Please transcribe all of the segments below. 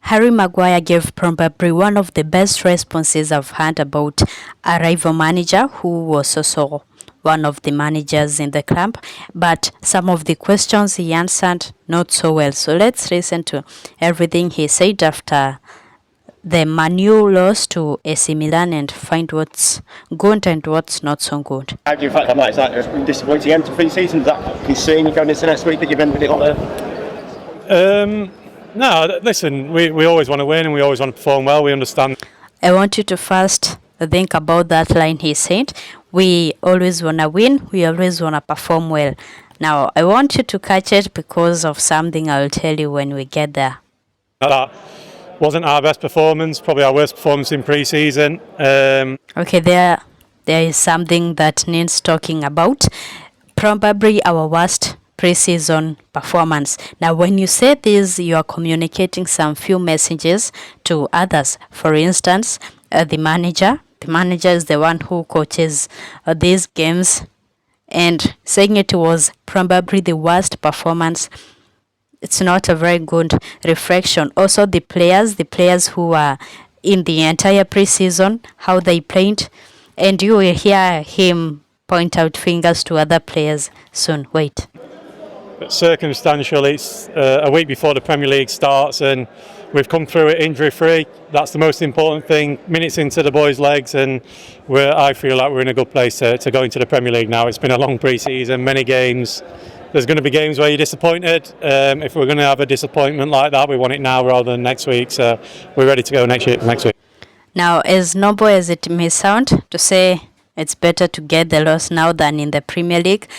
Harry Maguire gave probably one of the best responses I've heard about a rival manager who was also one of the managers in the club, but some of the questions he answered not so well. So let's listen to everything he said after the Man U loss to AC Milan and find what's good and what's not so good. How do you feel about that? It's been disappointing end to pre-season. Does that concern you going into next week that you've ended it on there? No, listen, we always want to win and we always want to perform well. We understand. I want you to first think about that line he said. We always want to win. We always want to perform well. Now, I want you to catch it because of something I'll tell you when we get there. That wasn't our best performance, probably our worst performance in pre-season. Okay, there is something that needs talking about. Probably our worst pre-season performance. Now, when you say this, you are communicating some few messages to others. For instance, the manager. The manager is the one who coaches these games, and saying it was probably the worst performance. It's not a very good reflection. Also, the players who are in the entire pre-season, how they played, and you will hear him point out fingers to other players soon. Wait. But circumstantial, it's a week before the Premier League starts and we've come through it injury-free. That's the most important thing. Minutes into the boys' legs, and I feel like we're in a good place to go into the Premier League now. It's been a long pre-season, many games. There's going to be games where you're disappointed. If we're going to have a disappointment like that, we want it now rather than next week. So we're ready to go next week. Now, as noble as it may sound to say it's better to get the loss now than in the Premier League,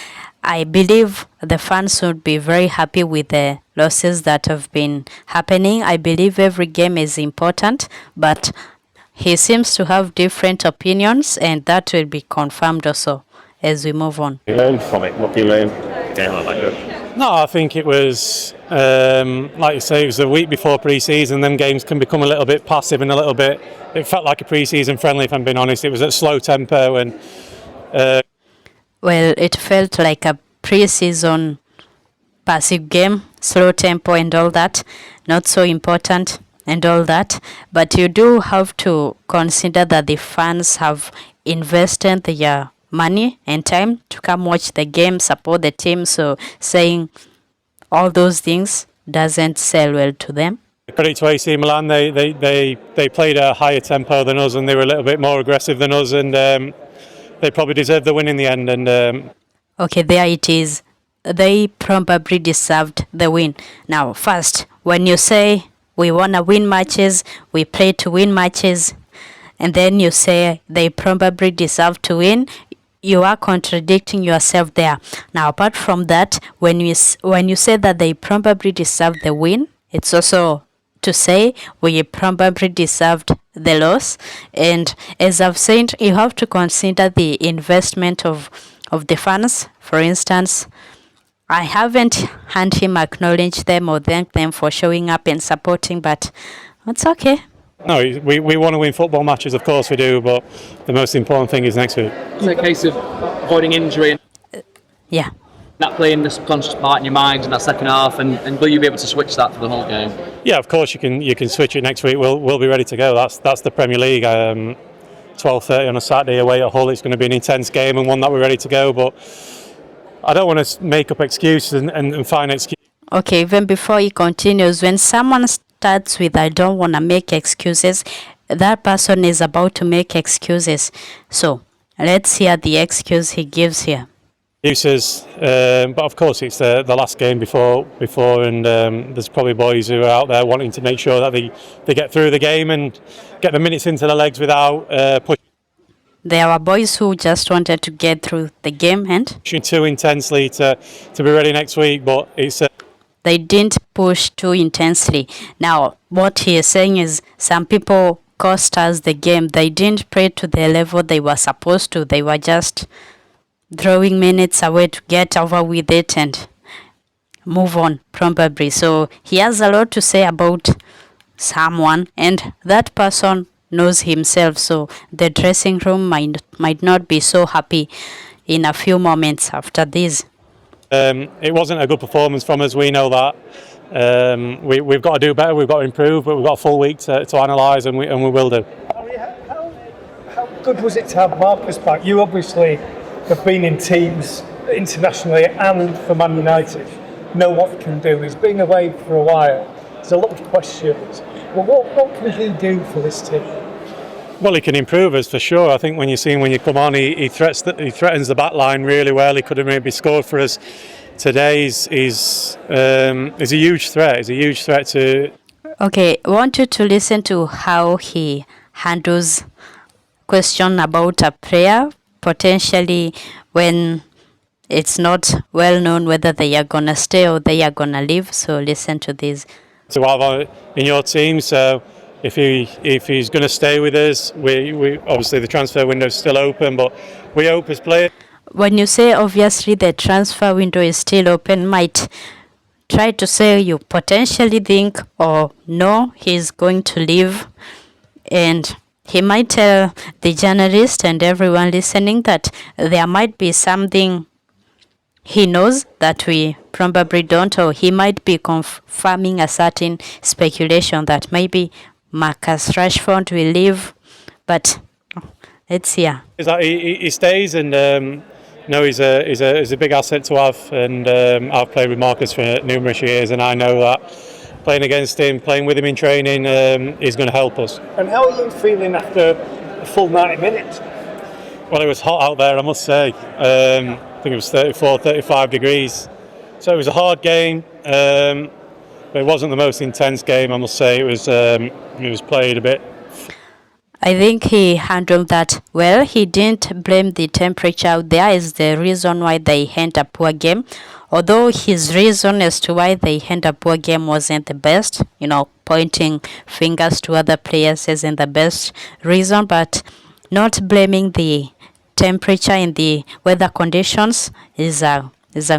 I believe the fans would be very happy with the losses that have been happening. I believe every game is important, but he seems to have different opinions, and that will be confirmed also as we move on. You learn from it. What do you learn? No, I think it was, like you say, it was a week before pre-season. Then games can become a little bit passive and a little bit. It felt like a pre-season friendly, if I'm being honest. It was at slow tempo and. Well, it felt like a pre-season passive game, slow tempo and all that, not so important and all that. But you do have to consider that the fans have invested their money and time to come watch the game, support the team. So saying all those things doesn't sell well to them. Credit to AC Milan, they played at a higher tempo than us and they were a little bit more aggressive than us, and they probably deserved the win in the end. And okay, there it is. They probably deserved the win. Now, first, when you say we want to win matches, we play to win matches, and then you say they probably deserve to win, you are contradicting yourself there. Now, apart from that, when you say that they probably deserve the win, it's also to say we probably deserved the loss. And as I've said, you have to consider the investment of the fans. For instance, I haven't heard him acknowledge them or thank them for showing up and supporting, but it's okay. No, we want to win football matches, of course we do, but the most important thing is next week. Is it a case of avoiding injury and Yeah. that playing the subconscious part in your mind in that second half, and will you be able to switch that for the whole game? Yeah, of course you can switch it next week. We'll be ready to go. That's the Premier League. 12:30 on a Saturday away at Hull. It's going to be an intense game and one that we're ready to go. But I don't want to make up excuses and find excuses. Okay, even before he continues, when someone starts with I don't want to make excuses, that person is about to make excuses. So let's hear the excuse he gives here. Excuses, but of course it's the last game before, and there's probably boys who are out there wanting to make sure that they get through the game and get the minutes into their legs without pushing. There are boys who just wanted to get through the game and Pushing too intensely to be ready next week, but it's they didn't push too intensely. Now, what he is saying is some people cost us the game. They didn't play to the level they were supposed to. They were just throwing minutes away to get over with it and move on, probably. So he has a lot to say about someone, and that person knows himself. So the dressing room might not be so happy in a few moments after this. It wasn't a good performance from us, we know that. We've got to do better. We've got to improve, but we've got a full week to analyse, and we will do. How good was it to have Marcus back? You obviously have been in teams internationally and for Man United. Know what he can do. He's been away for a while. There's a lot of questions. Well, what can he do for this team? Well, he can improve us for sure. I think when you see him when you come on, he threatens the back line really well. He could have maybe scored for us today. He's a huge threat. He's a huge threat to. Okay, I want you to listen to how he handles question about a player, potentially when it's not well known whether they are gonna stay or they are gonna leave. So listen to this. To have in your team, so if he's going to stay with us, we obviously the transfer window is still open, but we hope his player. When you say obviously the transfer window is still open, might try to say you potentially think or no, he's going to leave, and he might tell the journalist and everyone listening that there might be something he knows that we probably don't, or he might be confirming a certain speculation that maybe Marcus Rashford will leave, but let's see. Is that he stays, and he's a big asset to have, and I've played with Marcus for numerous years, and I know that playing against him, playing with him in training, is going to help us. And how are you feeling after a full 90 minutes? Well, it was hot out there, I must say. I think it was 34, 35 degrees. So it was a hard game, but it wasn't the most intense game, I must say. It was played a bit. I think he handled that well. He didn't blame the temperature out there as the reason why they had a poor game. Although his reason as to why they had a poor game wasn't the best, pointing fingers to other players isn't the best reason, but not blaming the temperature and the weather conditions is a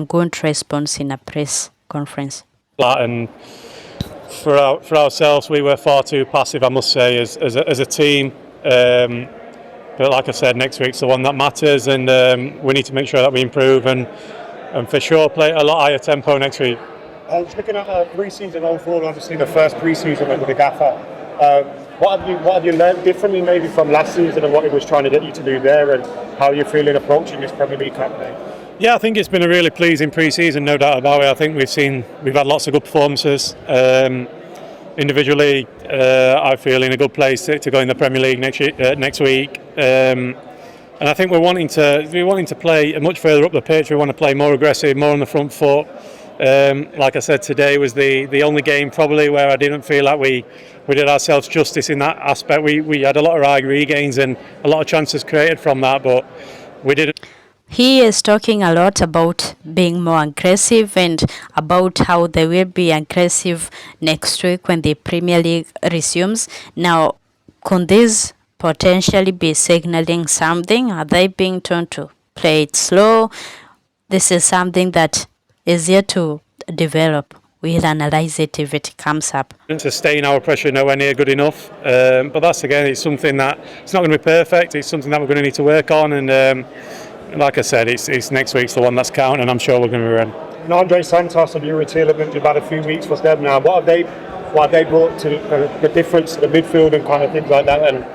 good response in a press conference. And for ourselves, we were far too passive, I must say, as a team. But like I said, next week's the one that matters, and we need to make sure that we improve and for sure play a lot higher tempo next week. Just looking at pre-season overall, obviously the first pre-season under the gaffer. What have you learned differently maybe from last season and what it was trying to get you to do there, and how you're feeling approaching this Premier League campaign? Yeah, I think it's been a really pleasing pre-season, no doubt about it. I think we've had lots of good performances. Individually, I feel in a good place to go in the Premier League next week. And I think we're wanting to play much further up the pitch. We want to play more aggressive, more on the front foot. Like I said, today was the only game probably where I didn't feel like we did ourselves justice in that aspect. We had a lot of high regains and a lot of chances created from that, but we didn't. He is talking a lot about being more aggressive and about how they will be aggressive next week when the Premier League resumes. Now, could this potentially be signaling something? Are they being told to play it slow? This is something that is yet to develop. We'll analyze it if it comes up. Sustain our pressure nowhere near good enough, but that's again, it's something that it's not going to be perfect. It's something that we're going to need to work on, and like I said, it's next week's the one that's counting, and I'm sure we're going to be ready. And Andre Santos and your retirement, you've had a few weeks with them now. What have they brought to the difference to the midfield and kind of things like that? And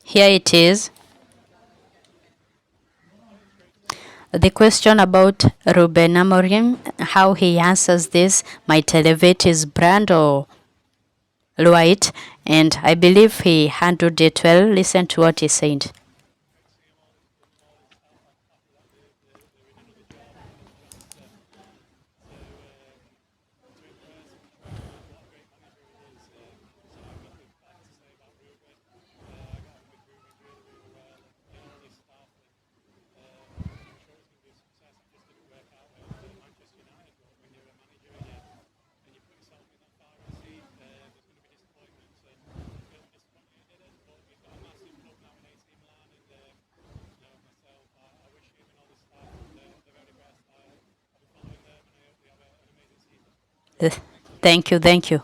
Here it is. The question about Ruben Amorim, how he answers this might elevate his brand or lower it, and I believe he handled it well. Listen to what he said. Thank you, thank you.